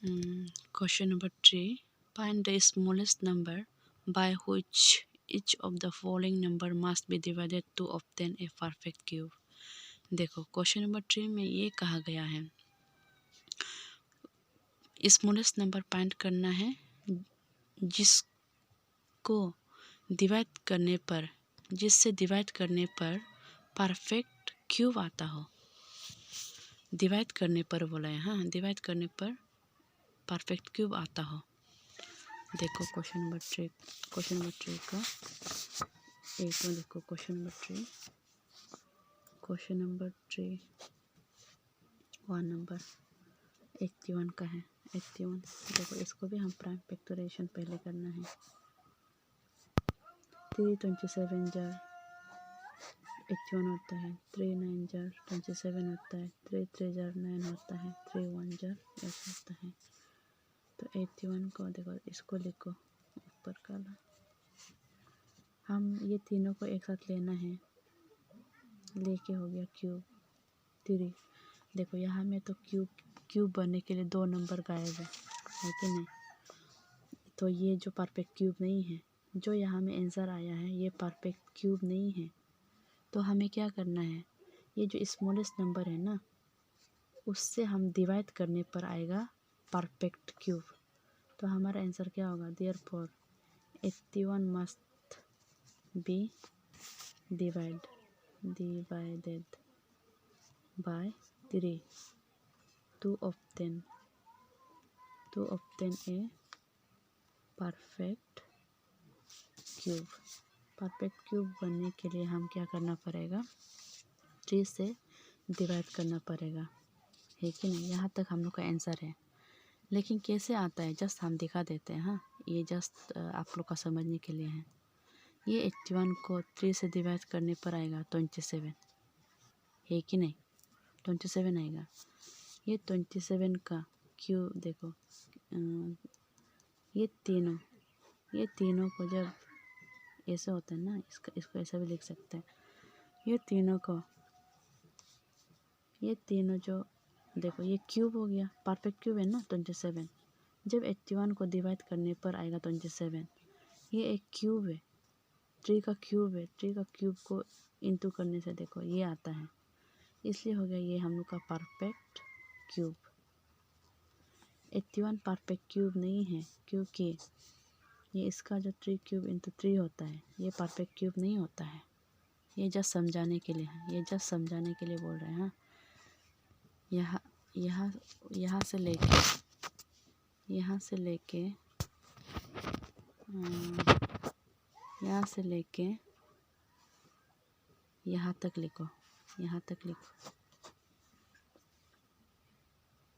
Question number 3. Find the smallest number by which each of the following number must be divided to obtain a perfect cube. देखो question number 3 में ये कहा गया है smallest number find करना है जिससे डिवाइड करने पर परफेक्ट क्यूब आता हो। डिवाइड करने पर बोला है, हाँ, डिवाइड करने पर परफेक्ट क्यूब आता हो। देखो क्वेश्चन नंबर 3 का एक में देखो क्वेश्चन नंबर 3 1 नंबर 81 का है। 81 देखो, इसको भी हम प्राइम फैक्टराइजेशन पहले करना है। 3 27 जार 81 होता है, 3 9 जार 27 होता है, 3 3 जार 9 होता है, 3 1 जार 8 होता है। तो 81 को देखो, इसको लिखो ऊपर काला। हम ये तीनों को एक साथ लेना है, लेके हो गया क्यूब 3। देखो यहाँ में तो क्यूब बनने के लिए 2 नंबर गायब है कि नहीं? तो ये जो परफेक्ट क्यूब नहीं है, जो यहाँ में आंसर आया है ये परफेक्ट क्यूब नहीं है। तो हमें क्या करना है, ये जो स्मॉलेस्ट नंबर है ना, उससे हम डिवाइड करने पर आएगा परफेक्ट क्यूब। तो हमारा आंसर क्या होगा? Therefore 81 must be divided by 3 to obtain a perfect cube. Perfect cube बनने के लिए हम क्या करना पड़ेगा? 3 से डिवाइड करना पड़ेगा, है कि नहीं? यहाँ तक हम लोग का आंसर है। लेकिन कैसे आता है जस्ट हम दिखा देते हैं। हाँ, ये जस्ट आप लोग का समझने के लिए है। ये 81 को 3 से डिवाइड करने पर आएगा 27, है कि नहीं? 27 आएगा। ये 27 का क्यूब देखो, ये तीनों को जब ऐसे होता है ना, इसको ऐसा भी लिख सकते हैं। ये तीनों जो देखो, ये क्यूब हो गया, परफेक्ट क्यूब है ना 27। जब 81 को डिवाइड करने पर आएगा 27। ये एक क्यूब है, 3 का क्यूब है। 3 का क्यूब को इंटू करने से देखो ये आता है, इसलिए हो गया ये हम लोग का परफेक्ट क्यूब। 81 परफेक्ट क्यूब नहीं है, क्योंकि ये इसका जो 3 क्यूब इंटू 3 होता है, ये परफेक्ट क्यूब नहीं होता है। ये जस्ट समझाने के लिए है, ये जस्ट समझाने के लिए बोल रहे हैं। हाँ, यहाँ से लेके यहाँ तक लिखो।